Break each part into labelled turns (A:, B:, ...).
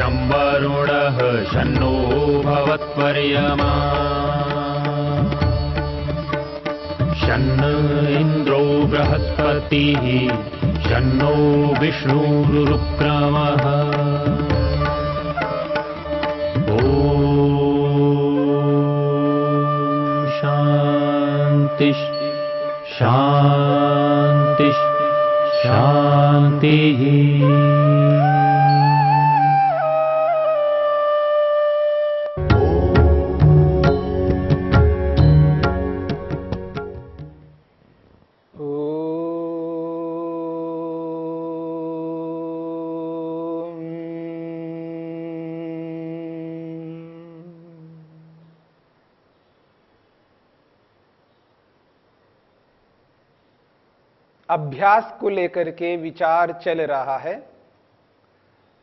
A: शं वरुणः शन्नो भवत्पर्यमा शन्न इन्द्रो बृहस्पतिः शन्नो विष्णुरुक्रमः ॐ शान्ति शान्ति शान्तिः।
B: अभ्यास को लेकर के विचार चल रहा है।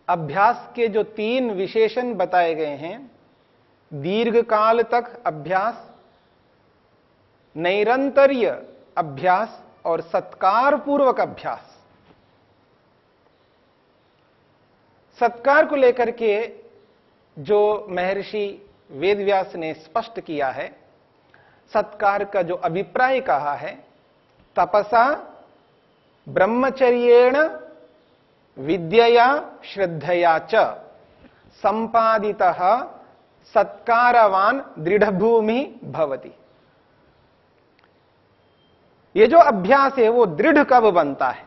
B: अभ्यास के जो 3 विशेषण बताए गए हैं, दीर्घ काल तक अभ्यास, नैरंतर्य अभ्यास और सत्कार पूर्वक अभ्यास। सत्कार को लेकर के जो महर्षि वेदव्यास ने स्पष्ट किया है, सत्कार का जो अभिप्राय कहा है, तपसा ब्रह्मचर्येण विद्यया श्रद्धया च संपादितः सत्कारवान दृढ़भूमि भवति। ये जो अभ्यास है वो दृढ़ कब बनता है,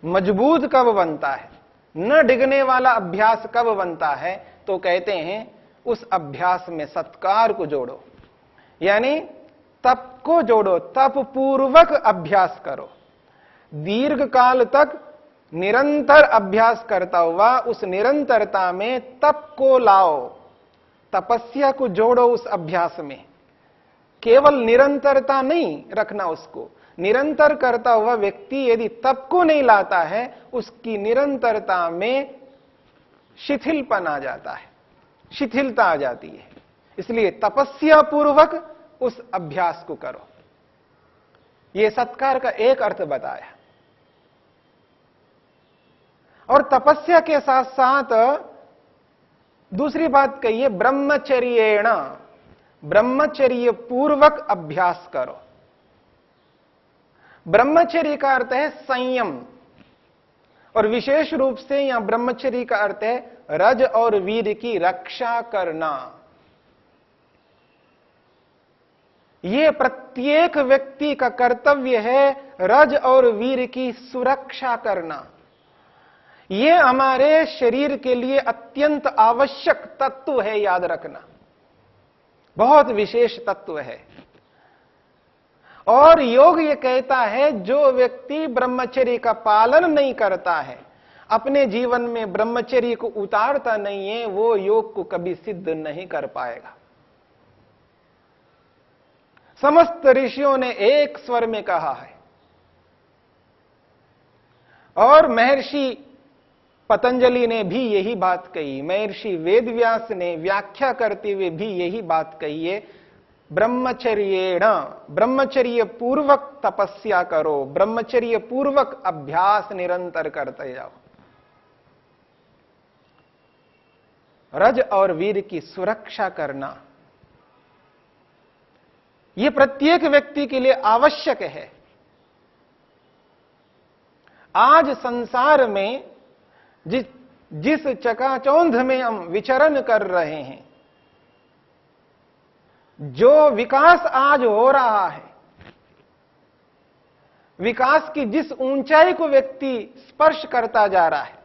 B: मजबूत कब बनता है, न डिगने वाला अभ्यास कब बनता है, तो कहते हैं उस अभ्यास में सत्कार को जोड़ो, यानी तप को जोड़ो, तप पूर्वक अभ्यास करो। दीर्घ काल तक निरंतर अभ्यास करता हुआ उस निरंतरता में तप को लाओ, तपस्या को जोड़ो उस अभ्यास में। केवल निरंतरता नहीं रखना, उसको निरंतर करता हुआ व्यक्ति यदि तप को नहीं लाता है, उसकी निरंतरता में शिथिलपन आ जाता है, शिथिलता आ जाती है। इसलिए तपस्या पूर्वक उस अभ्यास को करो। यह सत्कार का एक अर्थ बताया। और तपस्या के साथ साथ दूसरी बात कही है, ब्रह्मचर्येण, ब्रह्मचर्य पूर्वक अभ्यास करो। ब्रह्मचर्य का अर्थ है संयम, और विशेष रूप से यहां ब्रह्मचर्य का अर्थ है रज और वीर की रक्षा करना। यह प्रत्येक व्यक्ति का कर्तव्य है, रज और वीर की सुरक्षा करना। यह हमारे शरीर के लिए अत्यंत आवश्यक तत्व है, याद रखना, बहुत विशेष तत्व है। और योग यह कहता है जो व्यक्ति ब्रह्मचर्य का पालन नहीं करता है, अपने जीवन में ब्रह्मचर्य को उतारता नहीं है, वो योग को कभी सिद्ध नहीं कर पाएगा। समस्त ऋषियों ने एक स्वर में कहा है, और महर्षि पतंजलि ने भी यही बात कही, महर्षि वेदव्यास ने व्याख्या करते हुए भी यही बात कही है, ब्रह्मचर्येण, ब्रह्मचर्य पूर्वक तपस्या करो, ब्रह्मचर्य पूर्वक अभ्यास निरंतर करते जाओ। रज और वीर की सुरक्षा करना यह प्रत्येक व्यक्ति के लिए आवश्यक है। आज संसार में जिस चकाचौंध में हम विचरण कर रहे हैं, जो विकास आज हो रहा है, विकास की जिस ऊंचाई को व्यक्ति स्पर्श करता जा रहा है,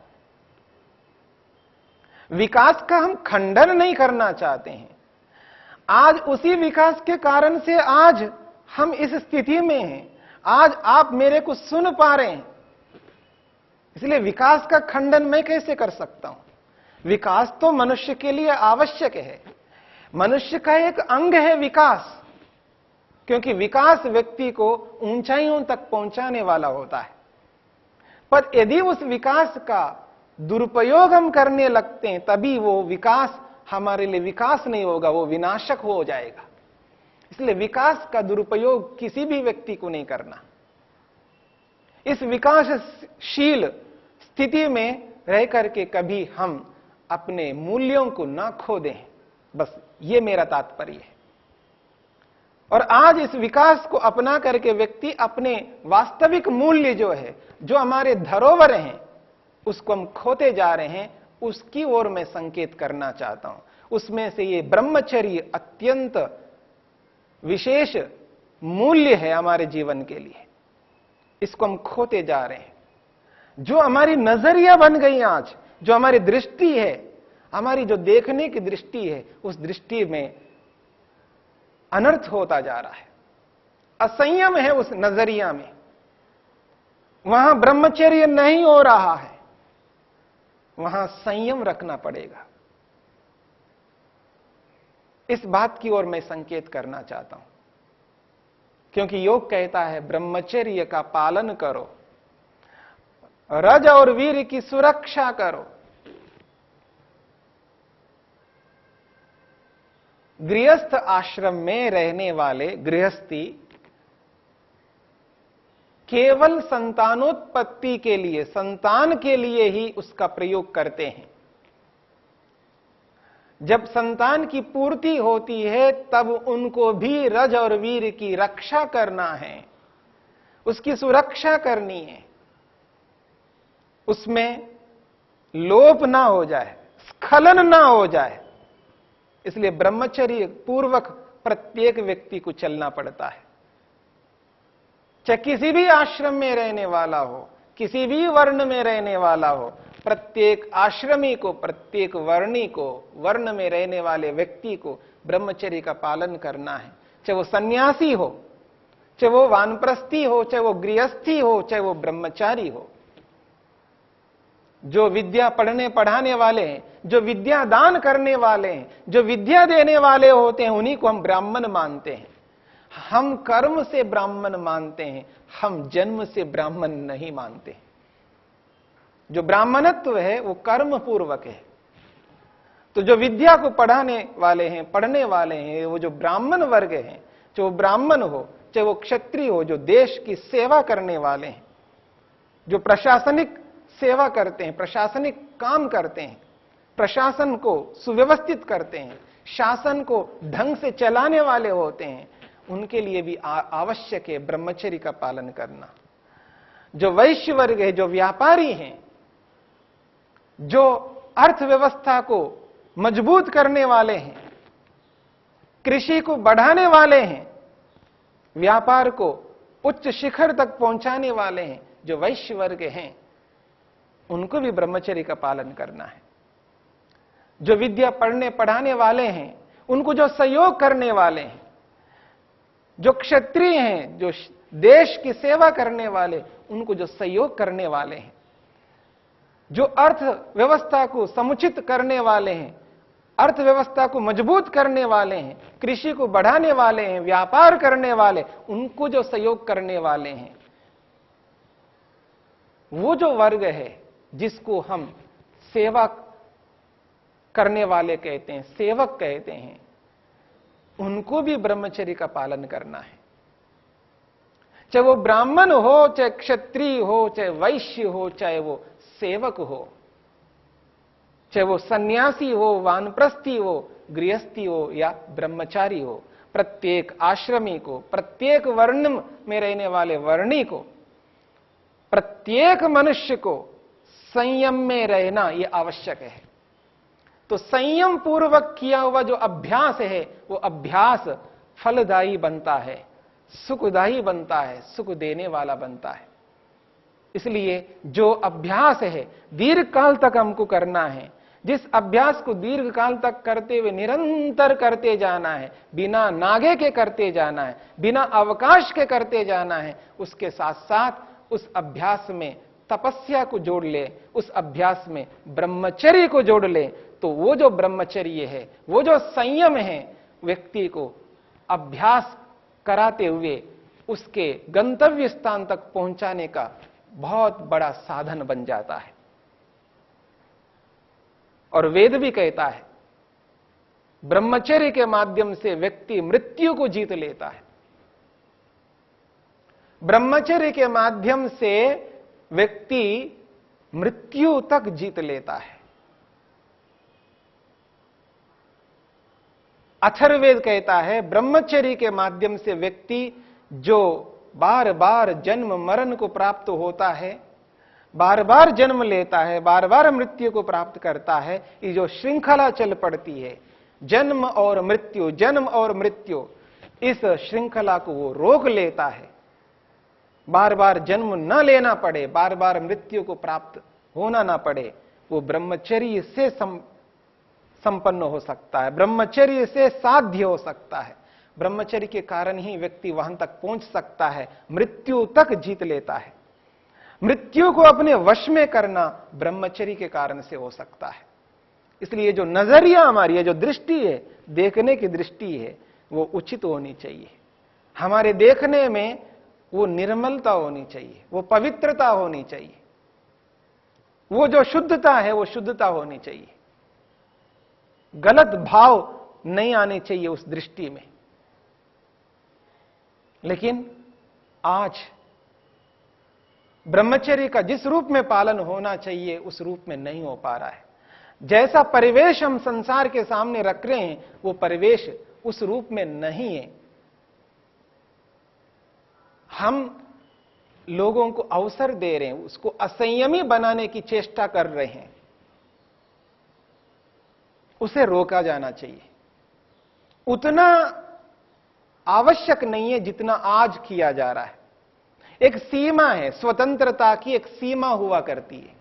B: विकास का हम खंडन नहीं करना चाहते हैं। आज उसी विकास के कारण से आज हम इस स्थिति में हैं, आज आप मेरे को सुन पा रहे हैं। इसलिए विकास का खंडन मैं कैसे कर सकता हूं? विकास तो मनुष्य के लिए आवश्यक है, मनुष्य का एक अंग है विकास, क्योंकि विकास व्यक्ति को ऊंचाइयों तक पहुंचाने वाला होता है। पर यदि उस विकास का दुरुपयोग हम करने लगते हैं, तभी वो विकास हमारे लिए विकास नहीं होगा, वो विनाशक हो जाएगा। इसलिए विकास का दुरुपयोग किसी भी व्यक्ति को नहीं करना। इस विकासशील स्थिति में रह करके कभी हम अपने मूल्यों को ना खो दें। बस ये मेरा तात्पर्य है। और आज इस विकास को अपना करके व्यक्ति अपने वास्तविक मूल्य जो है, जो हमारे धरोहर हैं, उसको हम खोते जा रहे हैं। उसकी ओर मैं संकेत करना चाहता हूं। उसमें से ये ब्रह्मचर्य अत्यंत विशेष मूल्य है हमारे जीवन के लिए। इसको हम खोते जा रहे हैं। जो हमारी नजरिया बन गई आज, जो हमारी दृष्टि है, हमारी जो देखने की दृष्टि है, उस दृष्टि में अनर्थ होता जा रहा है। असंयम है उस नजरिया में। वहां ब्रह्मचर्य नहीं हो रहा है, वहां संयम रखना पड़ेगा। इस बात की ओर मैं संकेत करना चाहता हूं, क्योंकि योग कहता है ब्रह्मचर्य का पालन करो, रज और वीर की सुरक्षा करो। गृहस्थ आश्रम में रहने वाले गृहस्थी केवल संतानोत्पत्ति के लिए, संतान के लिए ही उसका प्रयोग करते हैं। जब संतान की पूर्ति होती है तब उनको भी रज और वीर की रक्षा करना है, उसकी सुरक्षा करनी है, उसमें लोप ना हो जाए, स्खलन ना हो जाए। इसलिए ब्रह्मचर्य पूर्वक प्रत्येक व्यक्ति को चलना पड़ता है। चाहे किसी भी आश्रम में रहने वाला हो, किसी भी वर्ण में रहने वाला हो, प्रत्येक आश्रमी को, प्रत्येक वर्णी को, वर्ण में रहने वाले व्यक्ति को ब्रह्मचर्य का पालन करना है। चाहे वो सन्यासी हो, चाहे वो वानप्रस्थी हो, चाहे वो गृहस्थी हो, चाहे वो ब्रह्मचारी हो। जो विद्या पढ़ने पढ़ाने वाले हैं, जो विद्या दान करने वाले हैं, जो विद्या देने वाले होते हैं, उन्हीं को हम ब्राह्मण मानते हैं। हम कर्म से ब्राह्मण मानते हैं, हम जन्म से ब्राह्मण नहीं मानते। जो ब्राह्मणत्व है वो कर्म पूर्वक है। तो जो विद्या को पढ़ाने वाले हैं, पढ़ने वाले हैं, वो जो ब्राह्मण वर्ग हैं, चाहे वो ब्राह्मण हो, चाहे वो क्षत्रिय हो, जो देश की सेवा करने वाले हैं, जो प्रशासनिक सेवा करते हैं, प्रशासनिक काम करते हैं, प्रशासन को सुव्यवस्थित करते हैं, शासन को ढंग से चलाने वाले होते हैं, उनके लिए भी आवश्यक है ब्रह्मचर्य का पालन करना। जो वैश्य वर्ग है, जो व्यापारी हैं, जो अर्थव्यवस्था को मजबूत करने वाले हैं, कृषि को बढ़ाने वाले हैं, व्यापार को उच्च शिखर तक पहुंचाने वाले हैं, जो वैश्य वर्ग हैं, उनको भी ब्रह्मचर्य का पालन करना है। जो विद्या पढ़ने पढ़ाने वाले हैं, उनको जो सहयोग करने वाले हैं, जो क्षत्रिय हैं, जो देश की सेवा करने वाले, उनको जो सहयोग करने वाले हैं, जो अर्थव्यवस्था को समुचित करने वाले हैं, अर्थव्यवस्था को मजबूत करने वाले हैं, कृषि को बढ़ाने वाले हैं, व्यापार करने वाले, उनको जो सहयोग करने वाले हैं, वो जो वर्ग है जिसको हम सेवा करने वाले कहते हैं, सेवक कहते हैं, उनको भी ब्रह्मचर्य का पालन करना है। चाहे वो ब्राह्मण हो, चाहे क्षत्रिय हो, चाहे वैश्य हो, चाहे वो सेवक हो, चाहे वो सन्यासी हो, वानप्रस्थी हो, गृहस्थी हो या ब्रह्मचारी हो, प्रत्येक आश्रमी को, प्रत्येक वर्ण में रहने वाले वर्णी को, प्रत्येक मनुष्य को संयम में रहना यह आवश्यक है। तो संयम पूर्वक किया हुआ जो अभ्यास है, वो अभ्यास फलदायी बनता है, सुखदायी बनता है, सुख देने वाला बनता है। इसलिए जो अभ्यास है दीर्घ काल तक हमको करना है, जिस अभ्यास को दीर्घ काल तक करते हुए निरंतर करते जाना है, बिना नागे के करते जाना है, बिना अवकाश के करते जाना है, उसके साथ साथ उस अभ्यास में तपस्या को जोड़ ले, उस अभ्यास में ब्रह्मचर्य को जोड़ ले, तो वो जो ब्रह्मचर्य है, वो जो संयम है, व्यक्ति को अभ्यास कराते हुए उसके गंतव्य स्थान तक पहुंचाने का बहुत बड़ा साधन बन जाता है। और वेद भी कहता है ब्रह्मचर्य के माध्यम से व्यक्ति मृत्यु को जीत लेता है। ब्रह्मचर्य के माध्यम से व्यक्ति मृत्यु तक जीत लेता है। अथर्ववेद कहता है ब्रह्मचर्य के माध्यम से व्यक्ति जो बार बार जन्म मरण को प्राप्त होता है, बार बार जन्म लेता है, बार बार मृत्यु को प्राप्त करता है, ये जो श्रृंखला चल पड़ती है जन्म और मृत्यु, जन्म और मृत्यु, इस श्रृंखला को वो रोक लेता है। बार बार जन्म न लेना पड़े, बार बार मृत्यु को प्राप्त होना ना पड़े, वो ब्रह्मचर्य से संपन्न हो सकता है, ब्रह्मचर्य से साध्य हो सकता है। ब्रह्मचर्य के कारण ही व्यक्ति वहां तक पहुंच सकता है, मृत्यु तक जीत लेता है। मृत्यु को अपने वश में करना ब्रह्मचर्य के कारण से हो सकता है। इसलिए जो नजरिया हमारी है, जो दृष्टि है, देखने की दृष्टि है, वो उचित होनी चाहिए। हमारे देखने में वो निर्मलता होनी चाहिए, वो पवित्रता होनी चाहिए, वो जो शुद्धता है वो शुद्धता होनी चाहिए। गलत भाव नहीं आने चाहिए उस दृष्टि में। लेकिन आज ब्रह्मचर्य का जिस रूप में पालन होना चाहिए उस रूप में नहीं हो पा रहा है। जैसा परिवेश हम संसार के सामने रख रहे हैं वो परिवेश उस रूप में नहीं है। हम लोगों को अवसर दे रहे हैं, उसको असंयमी बनाने की चेष्टा कर रहे हैं। उसे रोका जाना चाहिए। उतना आवश्यक नहीं है जितना आज किया जा रहा है। एक सीमा है, स्वतंत्रता की एक सीमा हुआ करती है।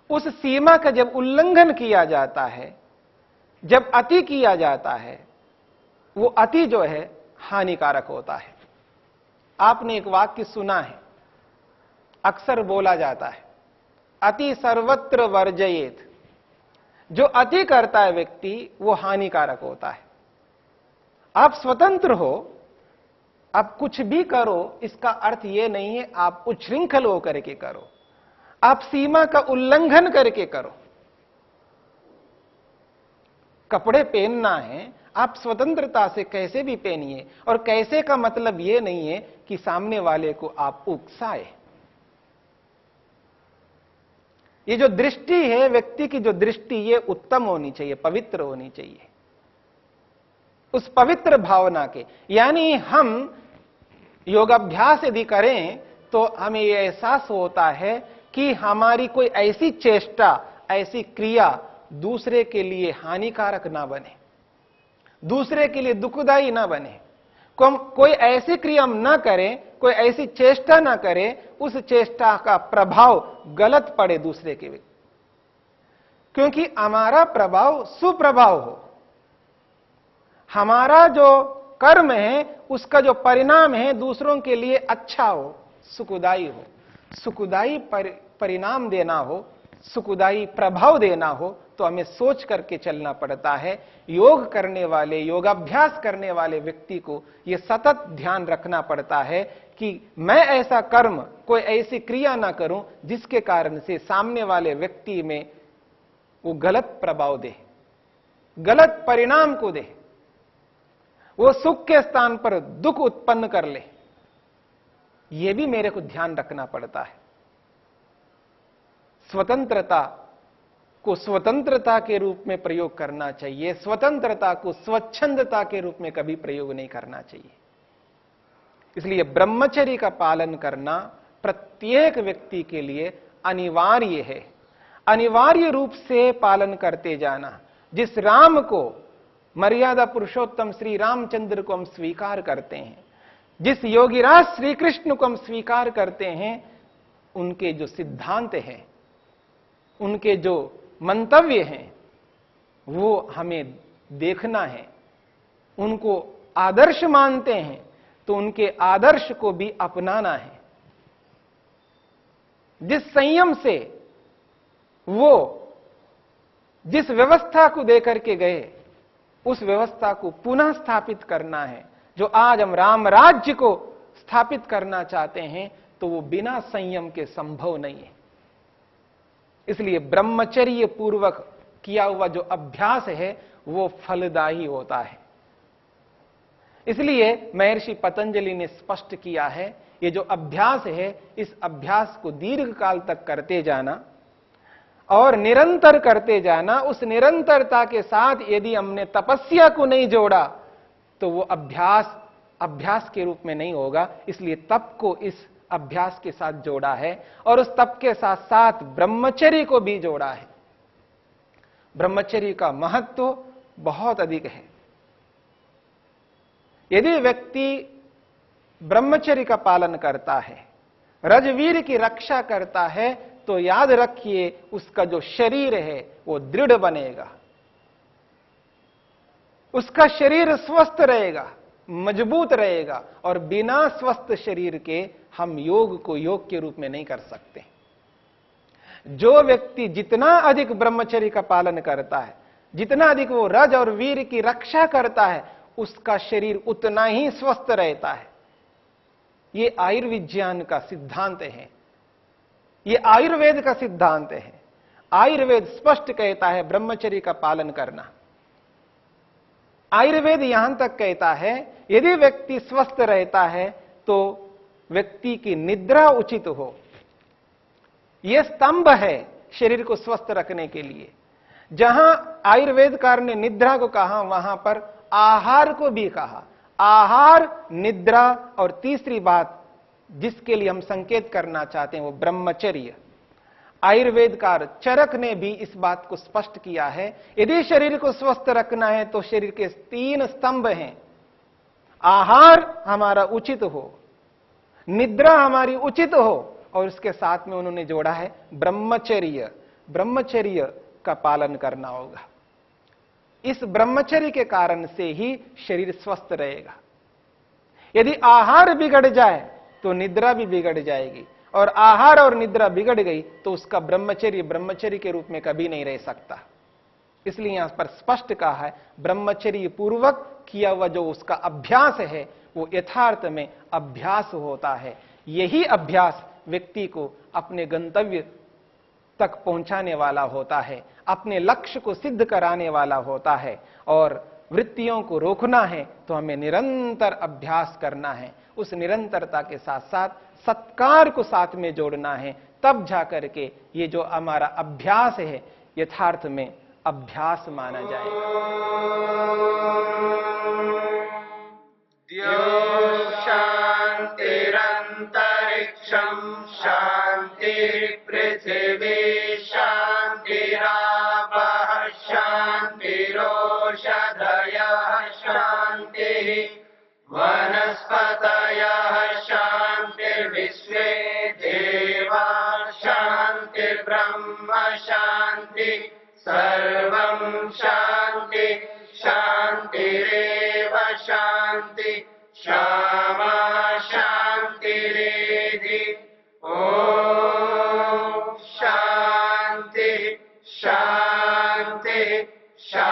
B: उस सीमा का जब उल्लंघन किया जाता है, जब अति किया जाता है, वो अति जो है हानिकारक होता है। आपने एक वाक्य सुना है, अक्सर बोला जाता है, अति सर्वत्र वर्जयेत। जो अति करता है व्यक्ति वो हानिकारक होता है। आप स्वतंत्र हो, आप कुछ भी करो, इसका अर्थ यह नहीं है आप उच्छृंखल होकर के करो, आप सीमा का उल्लंघन करके करो। कपड़े पहनना है, आप स्वतंत्रता से कैसे भी पहनिए, और कैसे का मतलब यह नहीं है कि सामने वाले को आप उकसाए। ये जो दृष्टि है, व्यक्ति की जो दृष्टि, ये उत्तम होनी चाहिए, पवित्र होनी चाहिए। उस पवित्र भावना के, यानी हम योगाभ्यास यदि करें तो हमें यह एहसास होता है कि हमारी कोई ऐसी चेष्टा, ऐसी क्रिया दूसरे के लिए हानिकारक ना बने, दूसरे के लिए दुखदाई ना बने। कोई ऐसी क्रिया हम ना करें, कोई ऐसी चेष्टा ना करें, उस चेष्टा का प्रभाव गलत पड़े दूसरे के व्यक्ति, क्योंकि हमारा प्रभाव सुप्रभाव हो। हमारा जो कर्म है उसका जो परिणाम है दूसरों के लिए अच्छा हो, सुखदाई हो। सुखदाई परिणाम देना हो, सुखदाई प्रभाव देना हो तो हमें सोच करके चलना पड़ता है। योग करने वाले, योगाभ्यास करने वाले व्यक्ति को यह सतत ध्यान रखना पड़ता है कि मैं ऐसा कर्म, कोई ऐसी क्रिया ना करूं जिसके कारण से सामने वाले व्यक्ति में वो गलत प्रभाव दे, गलत परिणाम को दे, वो सुख के स्थान पर दुख उत्पन्न कर ले। यह भी मेरे को ध्यान रखना पड़ता है। स्वतंत्रता को स्वतंत्रता के रूप में प्रयोग करना चाहिए, स्वतंत्रता को स्वच्छंदता के रूप में कभी प्रयोग नहीं करना चाहिए। इसलिए ब्रह्मचर्य का पालन करना प्रत्येक व्यक्ति के लिए अनिवार्य है। अनिवार्य रूप से पालन करते जाना। जिस राम को, मर्यादा पुरुषोत्तम श्री रामचंद्र को हम स्वीकार करते हैं, जिस योगीराज श्री कृष्ण को हम स्वीकार करते हैं, उनके जो सिद्धांत हैं, उनके जो मंतव्य हैं, वो हमें देखना है। उनको आदर्श मानते हैं तो उनके आदर्श को भी अपनाना है। जिस संयम से वो जिस व्यवस्था को देकर के गए, उस व्यवस्था को पुनः स्थापित करना है। जो आज हम राम राज्य को स्थापित करना चाहते हैं तो वो बिना संयम के संभव नहीं है। इसलिए ब्रह्मचर्य पूर्वक किया हुआ जो अभ्यास है वो फलदायी होता है। इसलिए महर्षि पतंजलि ने स्पष्ट किया है, ये जो अभ्यास है, इस अभ्यास को दीर्घ काल तक करते जाना और निरंतर करते जाना। उस निरंतरता के साथ यदि हमने तपस्या को नहीं जोड़ा तो वो अभ्यास के रूप में नहीं होगा। इसलिए तप को इस अभ्यास के साथ जोड़ा है और उस तप के साथ साथ ब्रह्मचर्य को भी जोड़ा है। ब्रह्मचर्य का महत्व बहुत अधिक है। यदि व्यक्ति ब्रह्मचर्य का पालन करता है, रजवीर की रक्षा करता है, तो याद रखिए उसका जो शरीर है वो दृढ़ बनेगा, उसका शरीर स्वस्थ रहेगा, मजबूत रहेगा। और बिना स्वस्थ शरीर के हम योग को योग के रूप में नहीं कर सकते। जो व्यक्ति जितना अधिक ब्रह्मचर्य का पालन करता है, जितना अधिक वो रज और वीर की रक्षा करता है, उसका शरीर उतना ही स्वस्थ रहता है। ये आयुर्विज्ञान का सिद्धांत है, ये आयुर्वेद का सिद्धांत है। आयुर्वेद स्पष्ट कहता है ब्रह्मचर्य का पालन करना। आयुर्वेद यहां तक कहता है यदि व्यक्ति स्वस्थ रहता है तो व्यक्ति की निद्रा उचित हो। यह स्तंभ है शरीर को स्वस्थ रखने के लिए। जहां आयुर्वेदकार ने निद्रा को कहा, वहां पर आहार को भी कहा। आहार, निद्रा और तीसरी बात जिसके लिए हम संकेत करना चाहते हैं वो ब्रह्मचर्य। आयुर्वेदकार चरक ने भी इस बात को स्पष्ट किया है। यदि शरीर को स्वस्थ रखना है तो शरीर के 3 स्तंभ हैं। आहार हमारा उचित हो, निद्रा हमारी उचित हो और उसके साथ में उन्होंने जोड़ा है ब्रह्मचर्य। ब्रह्मचर्य का पालन करना होगा। इस ब्रह्मचर्य के कारण से ही शरीर स्वस्थ रहेगा। यदि आहार बिगड़ जाए तो निद्रा भी बिगड़ जाएगी और आहार और निद्रा बिगड़ गई तो उसका ब्रह्मचर्य के रूप में कभी नहीं रह सकता। इसलिए यहां पर स्पष्ट कहा है ब्रह्मचर्य पूर्वक किया हुआ जो उसका अभ्यास है वो यथार्थ में अभ्यास होता है। यही अभ्यास व्यक्ति को अपने गंतव्य तक पहुंचाने वाला होता है, अपने लक्ष्य को सिद्ध कराने वाला होता है। और वृत्तियों को रोकना है तो हमें निरंतर अभ्यास करना है। उस निरंतरता के साथ साथ सत्कार को साथ में जोड़ना है, तब जाकर के ये जो हमारा अभ्यास है यथार्थ में अभ्यास माना जाएगा।
C: शांतिरंतरिक्षं शांति पृथिवी शांतिरापः शांतिरोषधयः शांतिः वनस्पतयः शांतिर्विश्वे देवाः शांतिर्ब्रह्म शांति सर्वं शांति शांतिरेव शांति क्षमा शांतिरेधि। ओम शांति शांति शांति।